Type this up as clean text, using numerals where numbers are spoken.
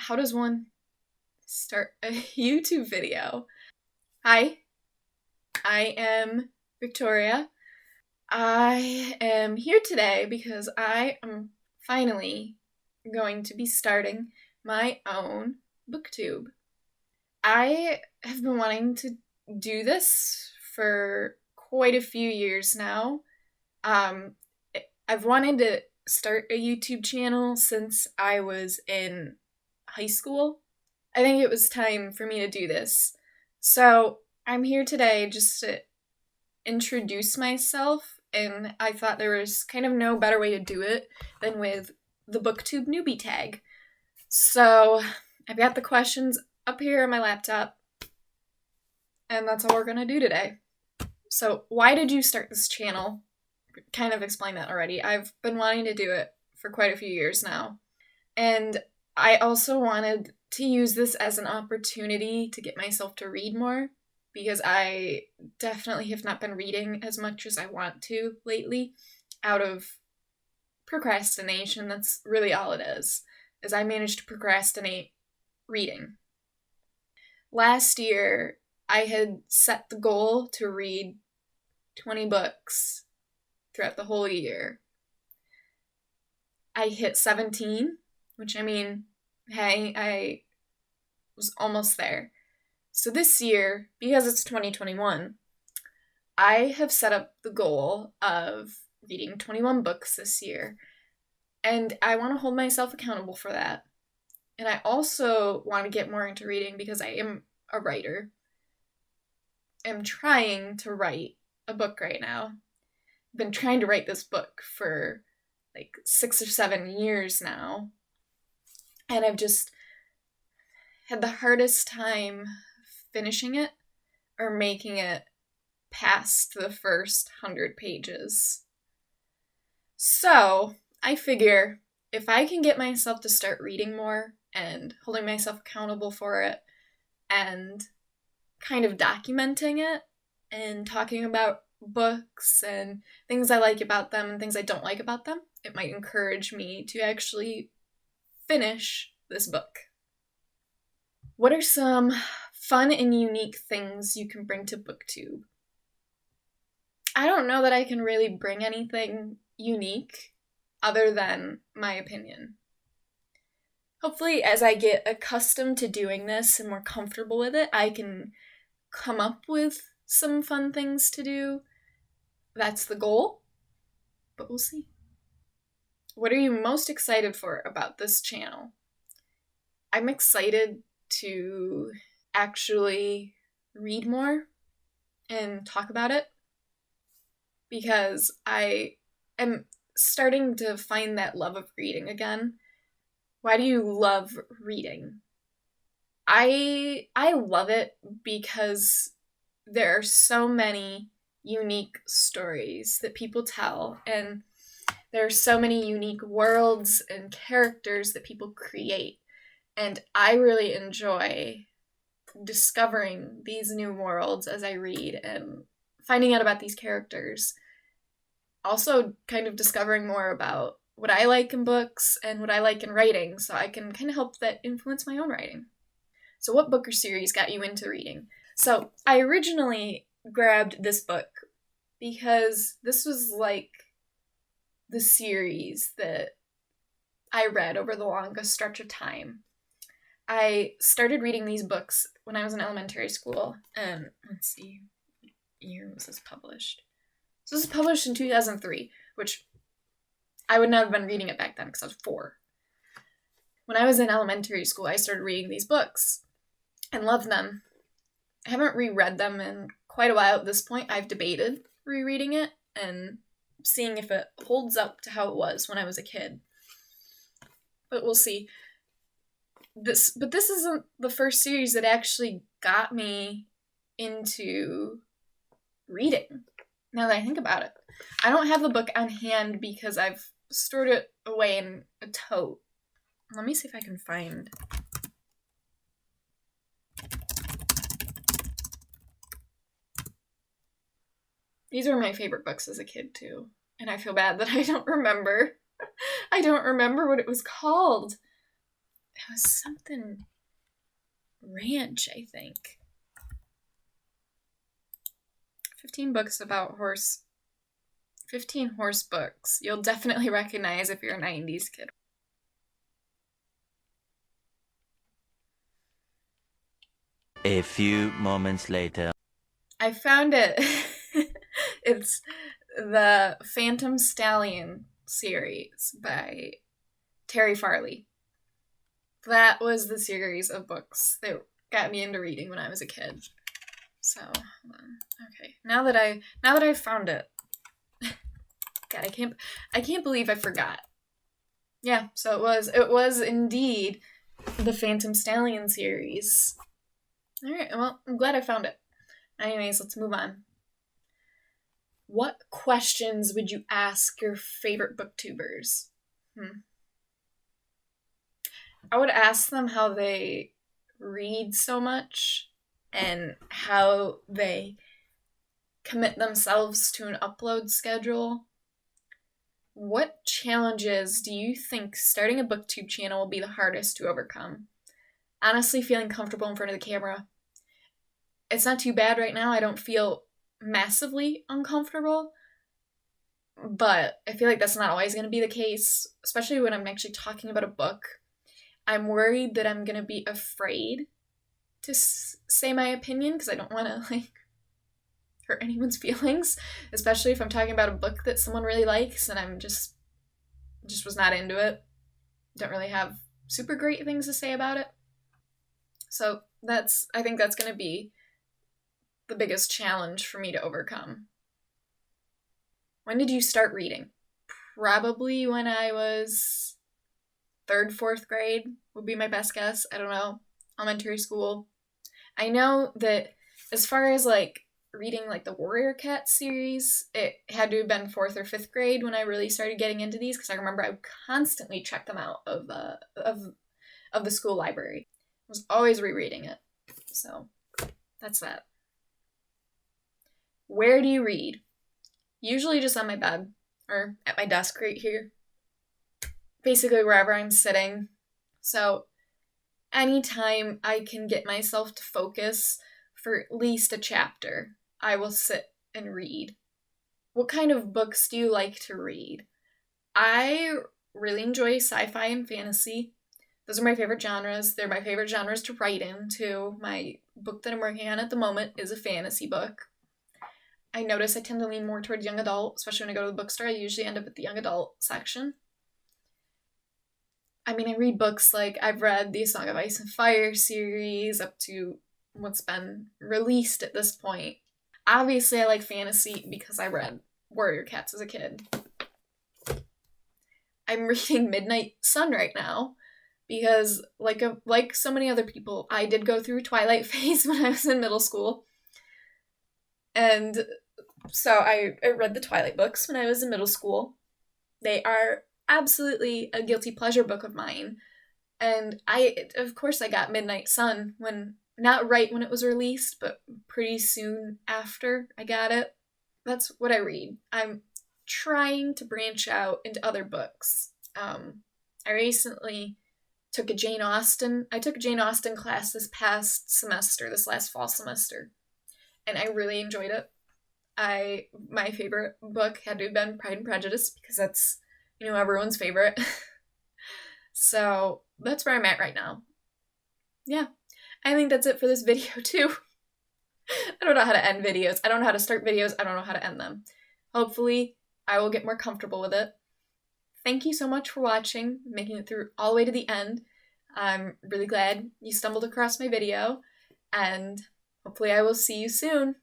how does one start a YouTube video? Hi, I am Victoria. I am here today because I am finally going to be starting my own booktube. I have been wanting to do this for quite a few years now. I've wanted to start a YouTube channel since I was in high school. I think it was time for me to do this. So I'm here today just to introduce myself, and I thought there was kind of no better way to do it than with the Booktube Newbie tag. So I've got the questions up here on my laptop, and that's all we're gonna do today. So why did you start this channel? Kind of explained that already. I've been wanting to do it for quite a few years now. And I also wanted to use this as an opportunity to get myself to read more, because I definitely have not been reading as much as I want to lately out of procrastination. That's really all it is I managed to procrastinate reading. Last year, I had set the goal to read 20 books throughout the whole year. I hit 17, which hey, I was almost there. So this year, because it's 2021, I have set up the goal of reading 21 books this year, and I want to hold myself accountable for that. And I also want to get more into reading because I am a writer. I'm trying to write a book right now. I've been trying to write this book for like 6 or 7 years now, and I've just had the hardest time finishing it or making it past the first 100 pages. So I figure if I can get myself to start reading more and holding myself accountable for it and kind of documenting it and talking about books and things I like about them and things I don't like about them, it might encourage me to actually finish this book. What are some fun and unique things you can bring to Booktube? I don't know that I can really bring anything unique other than my opinion. Hopefully, as I get accustomed to doing this and more comfortable with it, I can come up with some fun things to do. That's the goal, but we'll see. What are you most excited for about this channel? I'm excited to actually read more and talk about it, because I am starting to find that love of reading again. Why do you love reading? I love it because there are so many unique stories that people tell, and there are so many unique worlds and characters that people create, and I really enjoy discovering these new worlds as I read and finding out about these characters. Also kind of discovering more about what I like in books and what I like in writing, so I can kind of help that influence my own writing. So what book or series got you into reading? So I originally grabbed this book because this was like the series that I read over the longest stretch of time. I started reading these books when I was in elementary school, and let's see, what year was this published? So this was published in 2003, which I would not have been reading it back then because I was 4. When I was in elementary school, I started reading these books and loved them. I haven't reread them in quite a while at this point. I've debated rereading it and seeing if it holds up to how it was when I was a kid. But we'll see. This isn't the first series that actually got me into reading, now that I think about it. I don't have the book on hand because I've stored it away in a tote. Let me see if I can find... These were my favorite books as a kid, too. And I feel bad that I don't remember. I don't remember what it was called. It was something ranch, I think. 15 books about 15 horse books you'll definitely recognize if you're a 90s kid. A few moments later. I found it. It's the Phantom Stallion series by Terri Farley. That was the series of books that got me into reading when I was a kid. So, hold on. Okay. Now that I found it. God, I can't believe I forgot. Yeah, so it was indeed the Phantom Stallion series. Alright, well, I'm glad I found it. Anyways, let's move on. What questions would you ask your favorite booktubers? I would ask them how they read so much and how they commit themselves to an upload schedule. What challenges do you think starting a booktube channel will be the hardest to overcome? Honestly, feeling comfortable in front of the camera. It's not too bad right now. I don't feel massively uncomfortable, but I feel like that's not always going to be the case, especially when I'm actually talking about a book. I'm worried that I'm going to be afraid to say my opinion because I don't want to, hurt anyone's feelings, especially if I'm talking about a book that someone really likes and I'm just was not into it. Don't really have super great things to say about it. So I think that's going to be the biggest challenge for me to overcome. When did you start reading? Probably when I was 3rd, 4th grade would be my best guess. I don't know. Elementary school. I know that as far as reading the Warrior Cat series, it had to have been 4th or 5th grade when I really started getting into these, because I remember I would constantly check them out of the school library. I was always rereading it. So that's that. Where do you read? Usually just on my bed or at my desk right here. Basically wherever I'm sitting. So anytime I can get myself to focus for at least a chapter, I will sit and read. What kind of books do you like to read? I really enjoy sci-fi and fantasy. Those are my favorite genres. They're my favorite genres to write in, too. My book that I'm working on at the moment is a fantasy book. I notice I tend to lean more towards young adult, especially when I go to the bookstore. I usually end up at the young adult section. I mean, I read books I've read the Song of Ice and Fire series up to what's been released at this point. Obviously, I like fantasy because I read Warrior Cats as a kid. I'm reading Midnight Sun right now because, like so many other people, I did go through a Twilight phase when I was in middle school. And so I read the Twilight books when I was in middle school. They are absolutely a guilty pleasure book of mine. And of course I got Midnight Sun not right when it was released, but pretty soon after I got it. That's what I read. I'm trying to branch out into other books. I recently took a Jane Austen class this last fall semester, and I really enjoyed it. My favorite book had to have been Pride and Prejudice because that's, everyone's favorite. So that's where I'm at right now. Yeah, I think that's it for this video too. I don't know how to end videos. I don't know how to start videos. I don't know how to end them. Hopefully, I will get more comfortable with it. Thank you so much for watching, making it through all the way to the end. I'm really glad you stumbled across my video, and hopefully I will see you soon.